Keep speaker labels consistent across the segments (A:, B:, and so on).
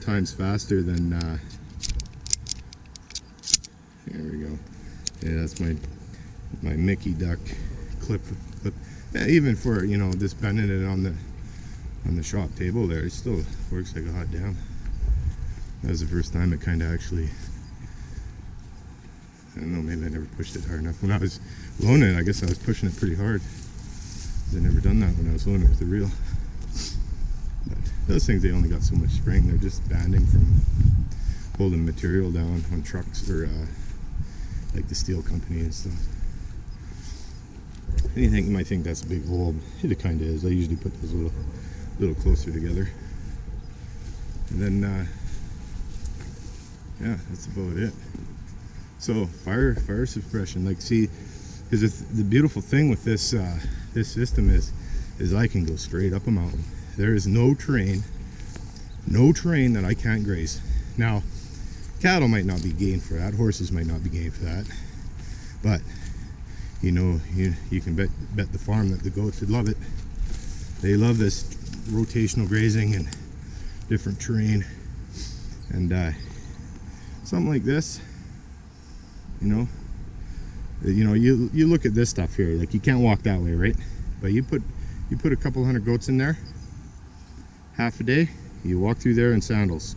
A: times faster than there we go. Yeah, that's my Mickey duck clip. Yeah, even for, you know, just bending it on the shop table there, it still works like a hot damn. That was the first time it kind of actually, I don't know, maybe I never pushed it hard enough. When I was loaning it, I guess I was pushing it pretty hard. I've never done that when I was loaning it with the reel. But those things, they only got so much spring. They're just banding from holding material down on trucks or like the steel company and stuff. Anything you might think that's a big hole, it kind of is. I usually put those a little closer together. And then yeah, that's about it. So fire suppression, like, see, because the beautiful thing with this this system is I can go straight up a mountain. There is no terrain that I can't graze. Now, cattle might not be game for that, horses might not be game for that, but you know, you can bet the farm that the goats would love it. They love this rotational grazing and different terrain, and something like this, you know, you look at this stuff here, like, you can't walk that way, right? But you put a couple hundred goats in there, half a day, you walk through there in sandals,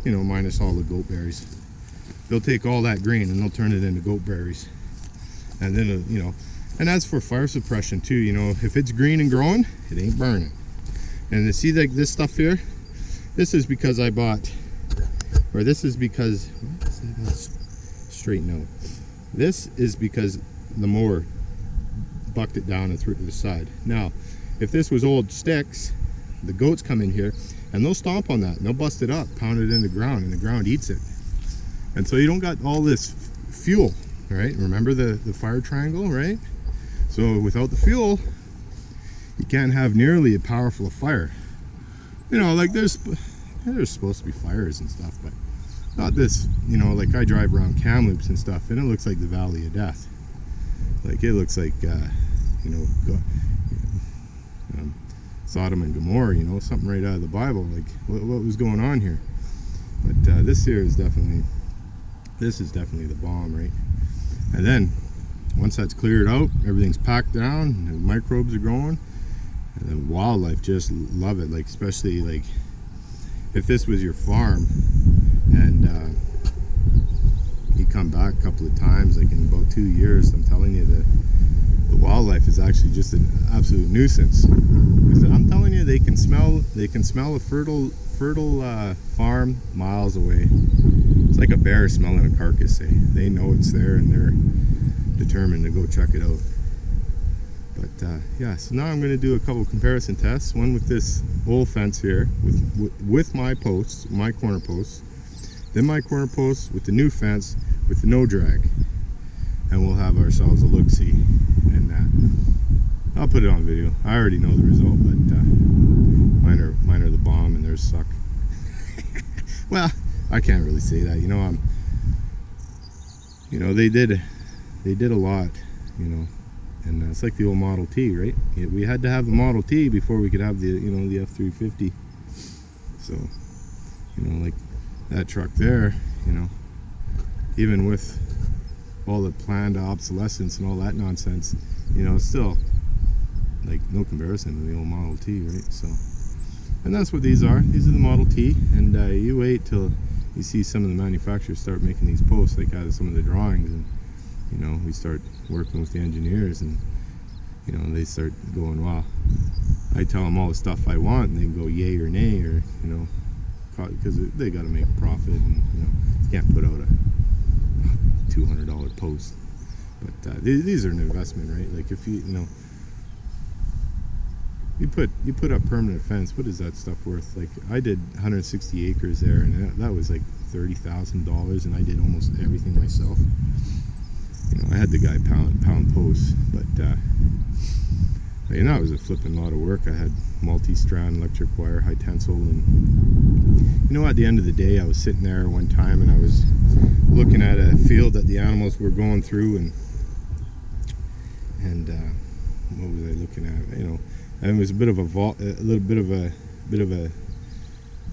A: you know, minus all the goat berries. They'll take all that green and they'll turn it into goat berries. And then, you know, and that's for fire suppression too, you know, if it's green and growing, it ain't burning. And to see, like, this stuff here, this is because I bought, or this is because, straighten out. This is because the mower bucked it down and threw it to the side. Now, if this was old sticks, the goats come in here and they'll stomp on that and they'll bust it up, pound it in the ground, and the ground eats it. And so you don't got all this fuel, right? Remember the fire triangle, right? So without the fuel, you can't have nearly as powerful a fire. You know, like, there's supposed to be fires and stuff, but not this, you know, like, I drive around Kamloops and stuff and it looks like the Valley of Death. Like, it looks like, you know, Sodom and Gomorrah, you know, something right out of the Bible. Like, what was going on here? But this here is definitely, this is definitely the bomb, right? And then once that's cleared out, everything's packed down, the microbes are growing, and the wildlife just love it. Like, especially, like, if this was your farm and you come back a couple of times, like in about 2 years, I'm telling you, the wildlife is actually just an absolute nuisance. Because I'm telling you, they can smell a fertile farm miles away. It's like a bear smelling a carcass. They know it's there and they're determined to go check it out. But yeah, so now I'm going to do a couple comparison tests. One with this old fence here with my posts, my corner posts. Then my corner posts with the new fence with the no drag. And we'll have ourselves a look-see. And I'll put it on video. I already know the result, but mine are the bomb and theirs suck. Well, I can't really say that. You know, you know, they did a lot, you know. And it's like the old Model T, right? We had to have the Model T before we could have the, you know, the F-350. So, you know, like that truck there, you know, even with all the planned obsolescence and all that nonsense, you know, still, like, no comparison to the old Model T, right? So, and that's what these are. These are the Model T, and you wait till you see some of the manufacturers start making these posts, like out of some of the drawings, and you know, we start working with the engineers, and you know, they start going, wow. I tell them all the stuff I want, and they go yay or nay, or, you know, because they got to make a profit, and you know, you can't put out a $200 post. But these are an investment, right? Like, if you know, you put up permanent fence, what is that stuff worth? Like, I did 160 acres there, and that was like $30,000, and I did almost everything myself. You know, I had the guy pound posts, but you know, it was a flipping lot of work. I had multi-strand electric wire, high tensile, and you know, at the end of the day, I was sitting there one time and I was looking at a field that the animals were going through, and what was I looking at? You know, and it was a bit of a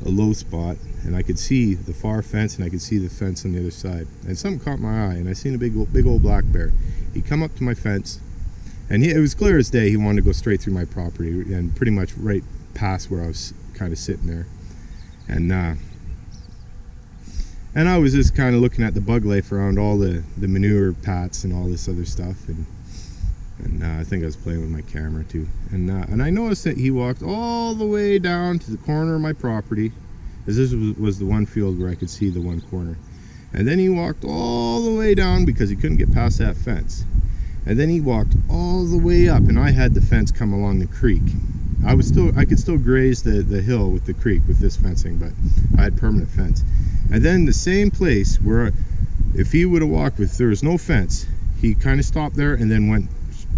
A: low spot, and I could see the far fence, and I could see the fence on the other side. And something caught my eye, and I seen a big old black bear. He come up to my fence, and it was clear as day he wanted to go straight through my property, and pretty much right past where I was kind of sitting there. And I was just kind of looking at the bug life around all the manure pats and all this other stuff, and I think I was playing with my camera too. And I noticed that he walked all the way down to the corner of my property, as this was the one field where I could see the one corner. And then he walked all the way down because he couldn't get past that fence. And then he walked all the way up, and I had the fence come along the creek. I could still graze the hill with the creek with this fencing, but I had permanent fence. And then the same place where, if he would have walked with, there was no fence, he kind of stopped there and then went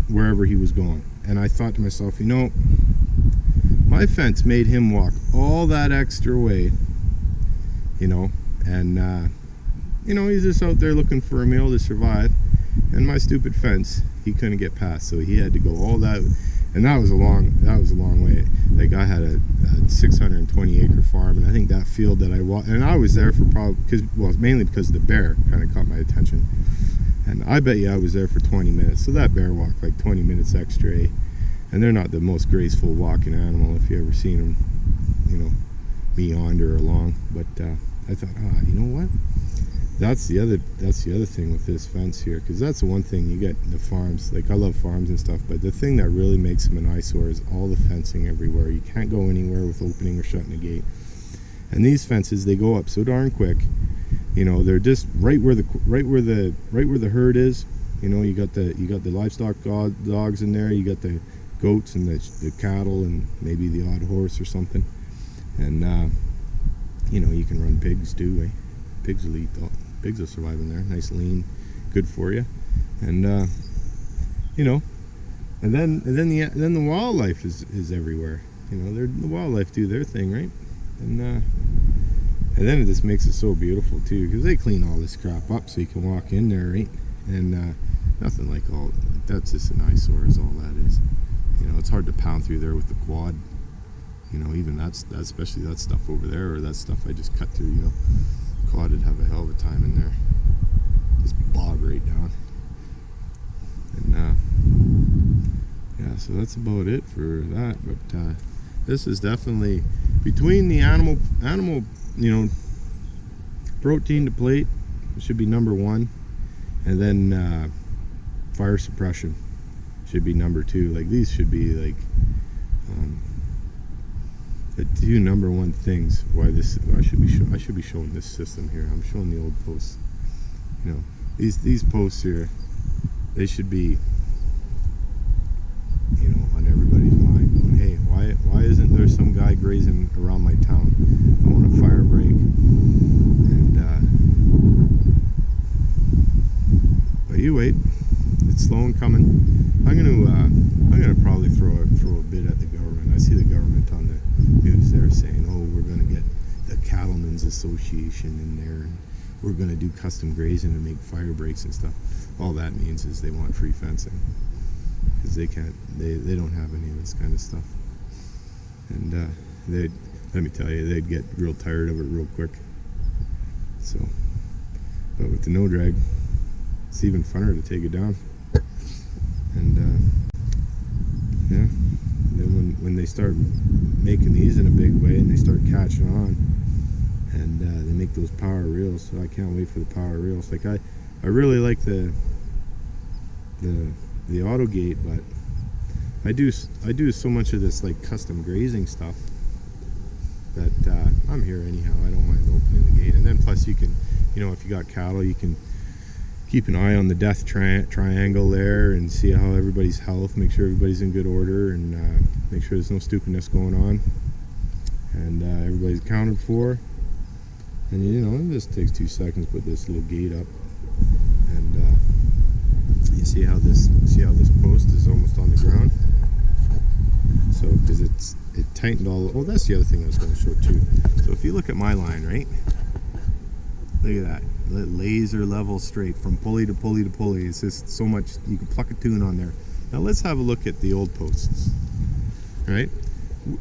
A: wherever he was going. And I thought to myself, you know, my fence made him walk all that extra way, you know, and you know, he's just out there looking for a meal to survive, and my stupid fence he couldn't get past, so he had to go all that. And that was a long way. Like, I had a 620 acre farm, and I think that field that I walked, and I was there for mainly because the bear kind of caught my attention. And I bet you I was there for 20 minutes. So that bear walked like 20 minutes extra. And they're not the most graceful walking animal if you ever seen them, you know, meander along. But I thought, you know what? That's the other thing with this fence here, because that's the one thing you get in the farms. Like, I love farms and stuff, but the thing that really makes them an eyesore is all the fencing everywhere. You can't go anywhere with opening or shutting a gate. And these fences, they go up so darn quick. You know, they're just right where the herd is. You know, you got the livestock dogs in there. You got the goats and the cattle and maybe the odd horse or something. And you know, you can run pigs too. Pigs will eat. Pigs will survive in there. Nice, lean, good for you. And you know, and then the wildlife is everywhere. You know, the wildlife do their thing, right? And then it just makes it so beautiful too, because they clean all this crap up so you can walk in there, right? And nothing like that's just an eyesore is all that is. You know, it's hard to pound through there with the quad. You know, even that's especially that stuff over there, or that stuff I just cut through. You know, quad would have a hell of a time in there. Just bog right down. And yeah, so that's about it for that. But this is definitely between the animal, you know, protein to plate should be #1, and then fire suppression should be #2. Like, these should be like the two #1 things why this I should be showing this system here. I'm showing the old posts. You know, these posts here, they should be, you know, on everybody's mind, going, hey, why isn't there some guy grazing around my town? I want a fire break. And but you wait, it's slow and coming. I'm gonna probably throw a bit at the government. I see the government on the news there saying, oh, we're gonna get the Cattlemen's Association in there, and we're gonna do custom grazing and make fire breaks and stuff. All that means is they want free fencing, because they don't have any of this kind of stuff. And let me tell you, they'd get real tired of it real quick. So, but with the no drag, it's even funner to take it down. And yeah, then when they start making these in a big way and they start catching on, and they make those power reels, so I can't wait for the power reels. Like, I really like the auto gate, but I do so much of this like custom grazing stuff that I'm here anyhow. I don't mind opening the gate. And then plus you can, you know, if you got cattle, you can keep an eye on the death triangle there and see how everybody's health, make sure everybody's in good order, and make sure there's no stupidness going on, and everybody's accounted for. And you know, it just takes 2 seconds to put this little gate up, and you see how this post is almost on the ground. So because it tightened all. Oh, that's the other thing I was going to show too. So if you look at my line, right, look at that, laser level straight from pulley to pulley to pulley. It's just so much, you can pluck a tune on there. Now let's have a look at the old posts. Right,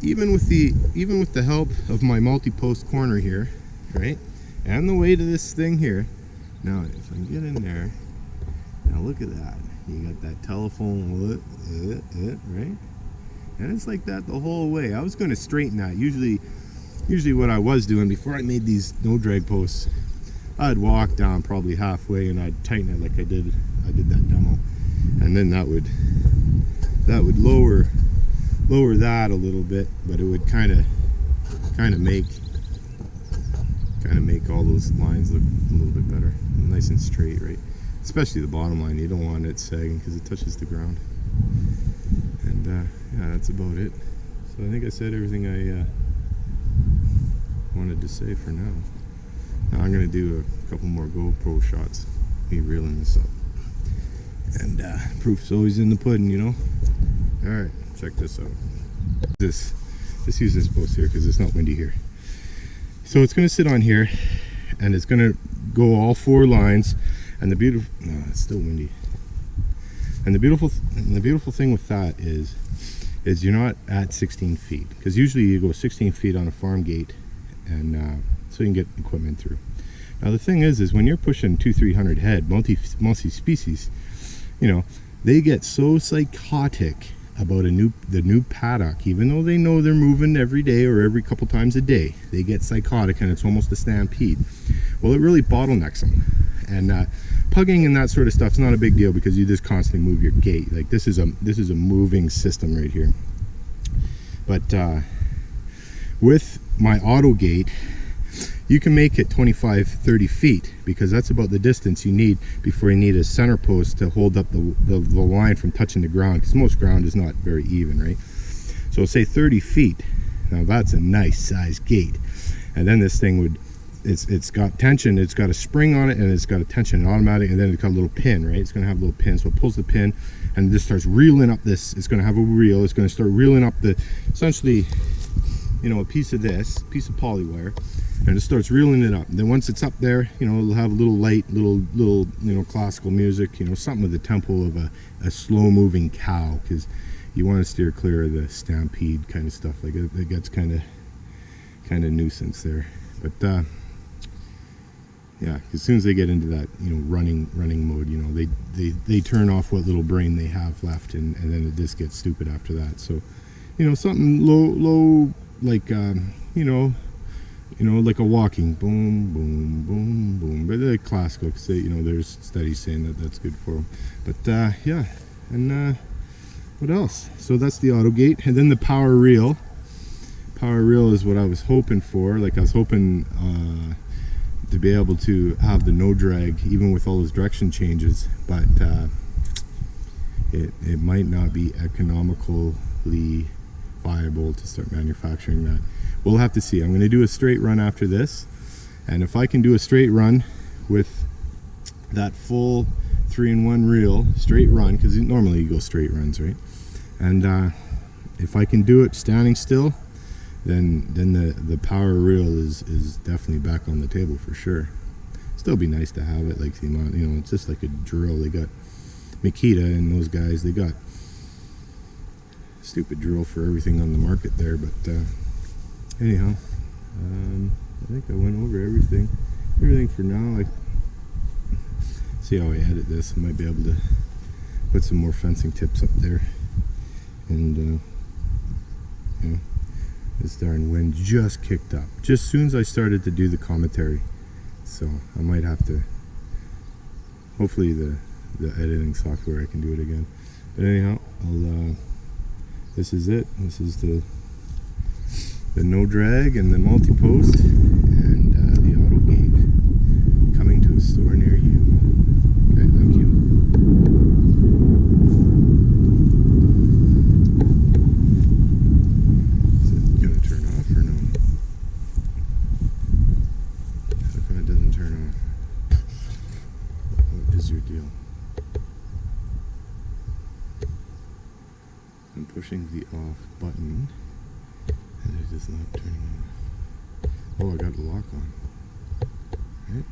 A: even with the help of my multi-post corner here, right, and the weight of this thing here. Now, if I can get in there, now look at that. You got that telephone, right? And it's like that the whole way. I was going to straighten that. Usually what I was doing before I made these no drag posts, I'd walk down probably halfway and I'd tighten it like I did that demo, and then that would lower that a little bit, but it would kind of make all those lines look a little bit better, nice and straight, right? Especially the bottom line. You don't want it sagging because it touches the ground. And yeah, that's about it. So I think I said everything I wanted to say for now. Now I'm going to do a couple more GoPro shots, me reeling this up. And proof's always in the pudding, you know? Alright, check this out. Just use this post here because it's not windy here. So it's going to sit on here, and it's going to go all 4 lines. And the beautiful, no, it's still windy. And the beautiful thing with that is you're not at 16 feet, because usually you go 16 feet on a farm gate, and so you can get equipment through. Now the thing is when you're pushing 200-300 head, multi-species, you know, they get so psychotic about the new paddock, even though they know they're moving every day or every couple times a day. They get psychotic, and it's almost a stampede. Well, it really bottlenecks them. And pugging and that sort of stuff's not a big deal because you just constantly move your gate. Like this is a moving system right here. But with my auto gate, you can make it 25-30 feet, because that's about the distance you need before you need a center post to hold up the line from touching the ground, because most ground is not very even, right? So say 30 feet. Now that's a nice size gate. And then this thing would, it's got tension, it's got a spring on it, and it's got a tension automatic, and then it's got a little pin, right? It's going to have a little pin, so it pulls the pin, and this starts reeling up this. It's going to have a reel. It's going to start reeling up the, essentially, you know, a piece of poly wire, and it starts reeling it up. And then once it's up there, you know, it'll have a little light, little you know, classical music, you know, something with the tempo of a slow moving cow, because you want to steer clear of the stampede kind of stuff. Like it gets kind of nuisance there. But yeah, as soon as they get into that, you know, running mode, you know, they turn off what little brain they have left, and then it just gets stupid after that. So, you know, something low, like you know, like a walking boom, boom, boom, boom, but the classical, because you know, there's studies saying that that's good for them. But yeah, and what else? So that's the auto gate, and then the power reel. Power reel is what I was hoping for. Like I was hoping to be able to have the no drag even with all those direction changes, but it might not be economically viable to start manufacturing that. We'll have to see. I'm going to do a straight run after this, and if I can do a straight run with that full 3-in-1 reel, straight run, because normally you go straight runs, right? And if I can do it standing still, then the power reel is definitely back on the table for sure. Still be nice to have it, like the amount, you know, it's just like a drill. They got Makita and those guys, they got stupid drill for everything on the market there. But anyhow, I think I went over everything for now. I see how I edit this. I might be able to put some more fencing tips up there, and you know, this darn wind just kicked up just as soon as I started to do the commentary, so I might have to, hopefully the editing software I can do it again. But anyhow, this is it. This is the no drag and the multi-post and the auto gate coming to a store near you. Okay, thank you. I'm pushing the off button and it is not turning off. Oh, I got the lock on. Right?